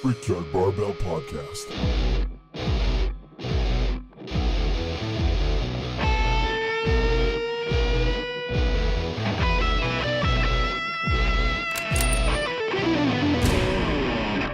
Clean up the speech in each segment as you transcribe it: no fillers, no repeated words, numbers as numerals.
Brickyard Barbell Podcast.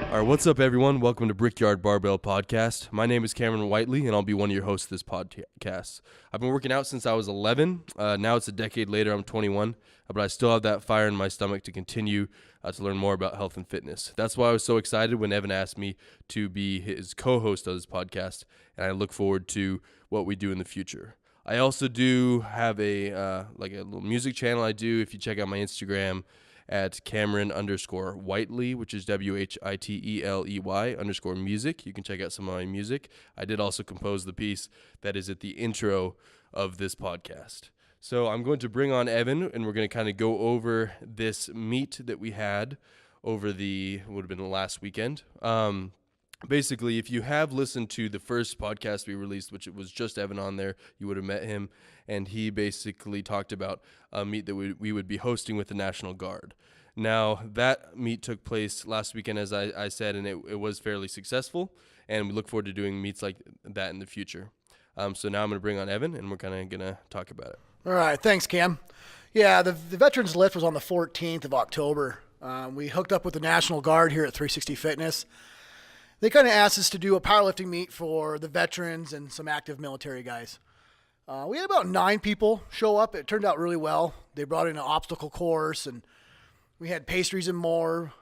All right, what's up, everyone? Welcome to Brickyard Barbell Podcast. My name is Cameron Whiteley, and I'll be one of your hosts of this podcast. I've been working out since I was 11. Now it's a decade later. I'm 21, but I still have that fire in my stomach to continue to learn more about health and fitness. That's why I was so excited when Evan asked me to be his co-host of this podcast, and I look forward to what we do in the future. I also do have a little music channel I do. If you check out my Instagram, at Cameron_Whiteley, which is WHITELEY_music. You can check out some of my music. I did also compose the piece that is at the intro of this podcast. So I'm going to bring on Evan, and we're going to kind of go over this meet that we had over would have been the last weekend. Basically, if you have listened to the first podcast we released, which it was just Evan on there, you would have met him, and he basically talked about a meet that we would be hosting with the National Guard. Now, that meet took place last weekend, as I said, and it was fairly successful, and we look forward to doing meets like that in the future. So now I'm going to bring on Evan, and we're kind of going to talk about it. All right, thanks, Cam. Yeah, the Veterans Lift was on the 14th of October. We hooked up with the National Guard here at 360 Fitness. They kind of asked us to do a powerlifting meet for the veterans and some active military guys. We had about 9 people show up. It turned out really well. They brought in an obstacle course, and we had pastries and more,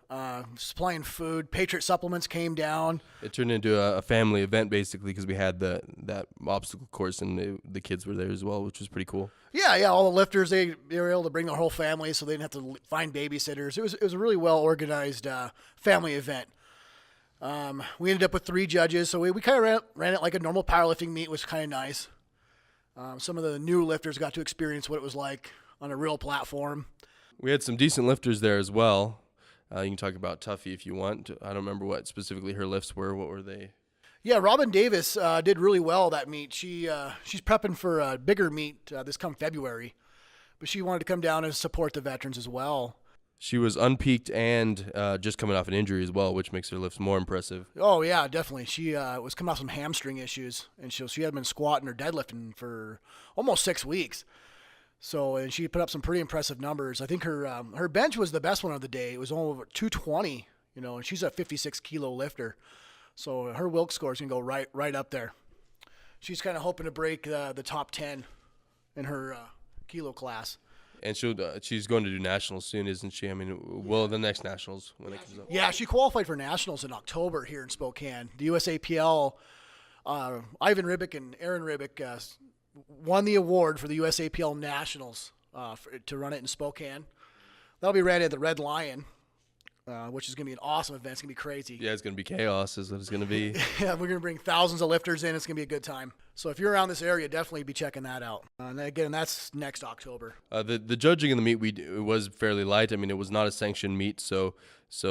supplying food. Patriot Supplements came down. It turned into a family event, basically, because we had that obstacle course, and the kids were there as well, which was pretty cool. Yeah, all the lifters, they were able to bring their whole family, so they didn't have to find babysitters. It was a really well-organized family event. We ended up with 3 judges, so we kind of ran it like a normal powerlifting meet, which was kind of nice. Some of the new lifters got to experience what it was like on a real platform. We had some decent lifters there as well. You can talk about Tuffy if you want. I don't remember what specifically her lifts were. What were they? Yeah, Robin Davis did really well that meet. She's prepping for a bigger meet this come February, but she wanted to come down and support the veterans as well. She was unpeaked and just coming off an injury as well, which makes her lifts more impressive. Oh, yeah, definitely. She was coming off some hamstring issues, and she had been squatting or deadlifting for almost 6 weeks. So, and she put up some pretty impressive numbers. I think her bench was the best one of the day. It was over 220, and she's a 56-kilo lifter. So her Wilks score is going to go right up there. She's kind of hoping to break the top 10 in her kilo class. And she's going to do nationals soon, isn't she? I mean, the next nationals when it comes up. Yeah, she qualified for nationals in October here in Spokane. The USAPL, Ivan Ribic and Aaron Ribic won the award for the USAPL Nationals to run it in Spokane. That'll be ran at the Red Lion, which is going to be an awesome event. It's going to be crazy. Yeah, it's going to be chaos is what it's going to be. Yeah, we're going to bring thousands of lifters in. It's going to be a good time. So if you're around this area, definitely be checking that out. And again, that's next October. The judging in the meet it was fairly light. I mean, it was not a sanctioned meet, so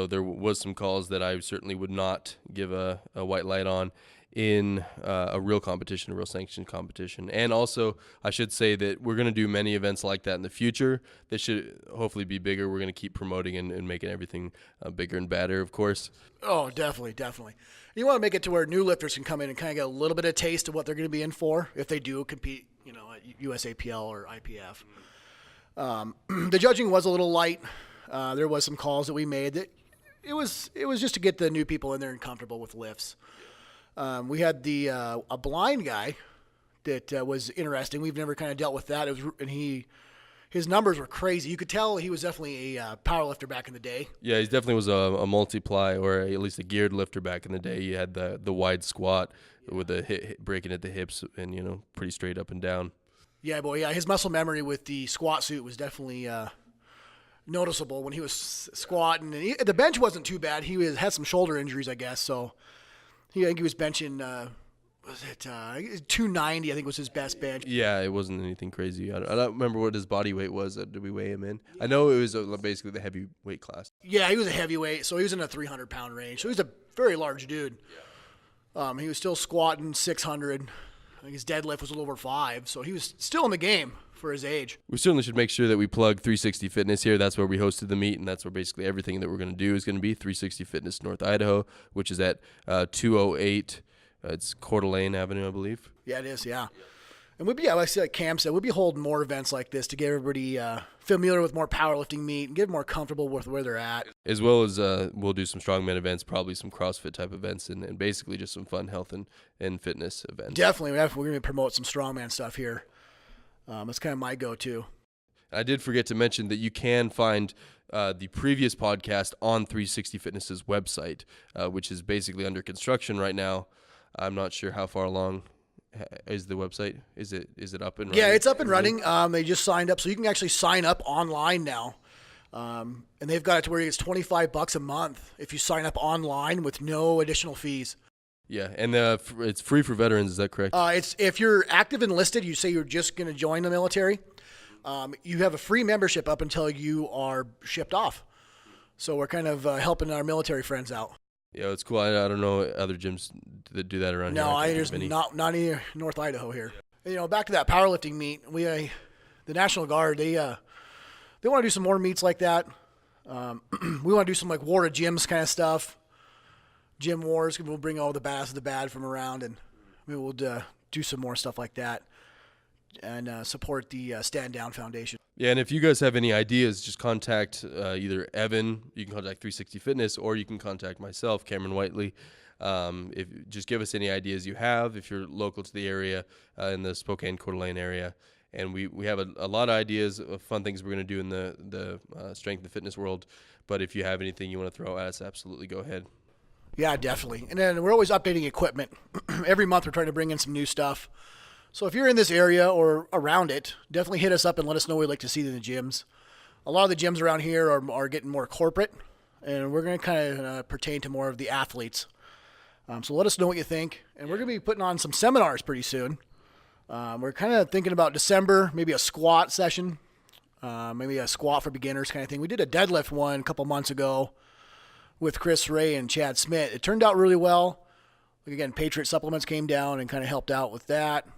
there was some calls that I certainly would not give a white light on in a real competition, a real sanctioned competition. And also, I should say that we're going to do many events like that in the future. They should hopefully be bigger. We're going to keep promoting and making everything bigger and better, of course. Oh, definitely. You want to make it to where new lifters can come in and kind of get a little bit of taste of what they're going to be in for if they do compete, at USAPL or IPF. The judging was a little light. There was some calls that we made that it was just to get the new people in there and comfortable with lifts. We had a blind guy that was interesting. We've never kind of dealt with that. His numbers were crazy. You could tell he was definitely a power lifter back in the day. Yeah, he definitely was a multiply or at least a geared lifter back in the day. He had the wide squat with the breaking at the hips and pretty straight up and down. Yeah, boy. Yeah, his muscle memory with the squat suit was definitely noticeable when he was squatting. And the bench wasn't too bad. He had some shoulder injuries, I guess. So I think he was benching. 290, I think was his best bench. Yeah, it wasn't anything crazy. I don't remember what his body weight was. Did we weigh him in? I know it was basically the heavyweight class. Yeah, he was a heavyweight, so he was in a 300-pound range. So he was a very large dude. He was still squatting 600. I think his deadlift was a little over 5, so he was still in the game for his age. We certainly should make sure that we plug 360 Fitness here. That's where we hosted the meet, and that's where basically everything that we're going to do is going to be. 360 Fitness North Idaho, which is at 208. It's Coeur d'Alene Avenue, I believe. Yeah, it is, yeah. And we'd be, like Cam said, we'd be holding more events like this to get everybody familiar with more powerlifting meet and get more comfortable with where they're at. As well as we'll do some strongman events, probably some CrossFit type events, and basically just some fun health and fitness events. Definitely. We're going to promote some strongman stuff here. That's kind of my go-to. I did forget to mention that you can find the previous podcast on 360 Fitness's website, which is basically under construction right now. I'm not sure how far along is the website. Is it up and running? Yeah, it's up and running. They just signed up, so you can actually sign up online now. And they've got it to where it's $25 a month if you sign up online with no additional fees. Yeah, and it's free for veterans. Is that correct? It's if you're active enlisted, you say you're just going to join the military. You have a free membership up until you are shipped off. So we're kind of helping our military friends out. Yeah, it's cool. I don't know other gyms that do that around here. No, there's not any North Idaho here. You know, back to that powerlifting meet. The National Guard, they want to do some more meets like that. We want to do some like war of gyms kind of stuff. Gym wars. We'll bring all the bad of the bad from around, and we will do some more stuff like that and support the Stand Down Foundation. Yeah, and if you guys have any ideas, just contact either Evan. You can contact 360 Fitness, or you can contact myself, Cameron Whiteley. Just give us any ideas you have if you're local to the area in the Spokane Coeur d'Alene area. And we have a lot of ideas of fun things we're going to do in the strength and fitness world. But if you have anything you want to throw at us, absolutely go ahead. Yeah, definitely. And then we're always updating equipment. Every month we're trying to bring in some new stuff. So if you're in this area or around it, definitely hit us up and let us know what you'd like to see in the gyms. A lot of the gyms around here are getting more corporate, and we're going to kind of pertain to more of the athletes. So let us know what you think. And we're going to be putting on some seminars pretty soon. We're kind of thinking about December, maybe a squat session, maybe a squat for beginners kind of thing. We did a deadlift one a couple months ago with Chris Ray and Chad Smith. It turned out really well. Again, Patriot Supplements came down and kind of helped out with that.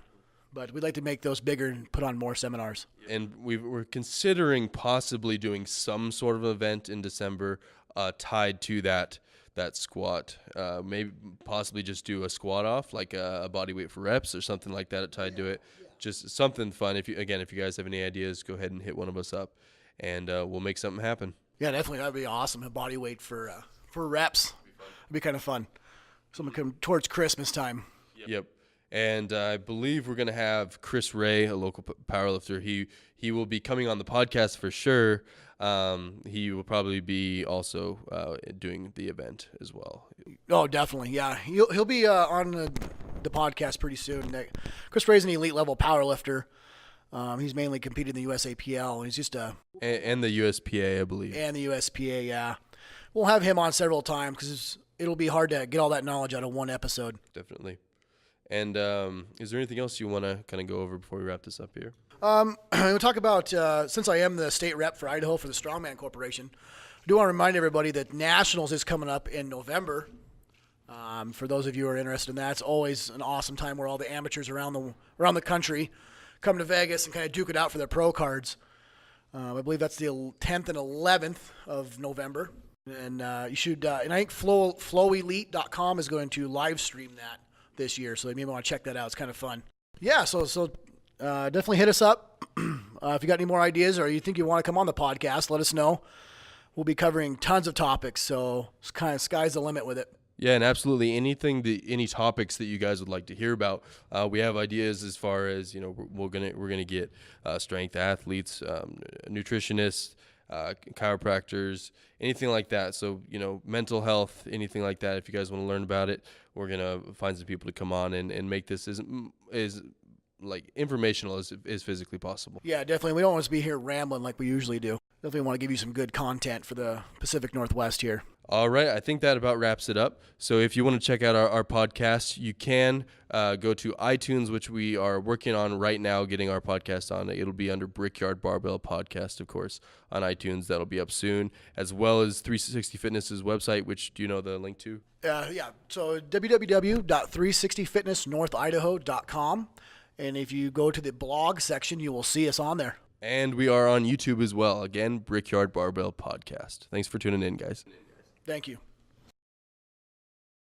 But we'd like to make those bigger and put on more seminars. And we're considering possibly doing some sort of event in December tied to that squat. Maybe possibly just do a squat off, like a body weight for reps or something like that tied to it. Just something fun. If you guys have any ideas, go ahead and hit one of us up, and we'll make something happen. Yeah, definitely. That'd be awesome. A body weight for reps. It'd be kind of fun. Something come towards Christmas time. Yep. And I believe we're going to have Chris Ray, a local powerlifter. He will be coming on the podcast for sure. He will probably be also doing the event as well. Oh, definitely. Yeah, he'll be on the podcast pretty soon. Chris Ray's an elite level powerlifter. He's mainly competed in the USAPL, and he's just and the USPA, I believe. And the USPA, yeah. We'll have him on several times because it'll be hard to get all that knowledge out of one episode. Definitely. And is there anything else you want to kind of go over before we wrap this up here? We'll talk about, since I am the state rep for Idaho for the Strongman Corporation, I do want to remind everybody that Nationals is coming up in November. For those of you who are interested in that, it's always an awesome time where all the amateurs around the country come to Vegas and kind of duke it out for their pro cards. I believe that's the 10th and 11th of November. And you should, and I think flowelite.com is going to live stream that this year, so you may want to check that out. It's kind of fun. Yeah, so definitely hit us up. If you got any more ideas or you think you want to come on the podcast, let us know. We'll be covering tons of topics, so it's kind of sky's the limit with it. Yeah, and absolutely any topics that you guys would like to hear about. We have ideas as far as, we're gonna get strength athletes, nutritionists, chiropractors, anything like that. So, mental health, anything like that. If you guys want to learn about it, we're going to find some people to come on and make this as like informational as physically possible. Yeah, definitely. We don't want to be here rambling like we usually do. Definitely want to give you some good content for the Pacific Northwest here. All right, I think that about wraps it up. So if you want to check out our podcast, you can go to iTunes, which we are working on right now, getting our podcast on. It'll be under Brickyard Barbell Podcast, of course, on iTunes. That'll be up soon, as well as 360 Fitness's website, which do you know the link to? Yeah, so www.360fitnessnorthidaho.com. And if you go to the blog section, you will see us on there. And we are on YouTube as well. Again, Brickyard Barbell Podcast. Thanks for tuning in, guys. Thank you.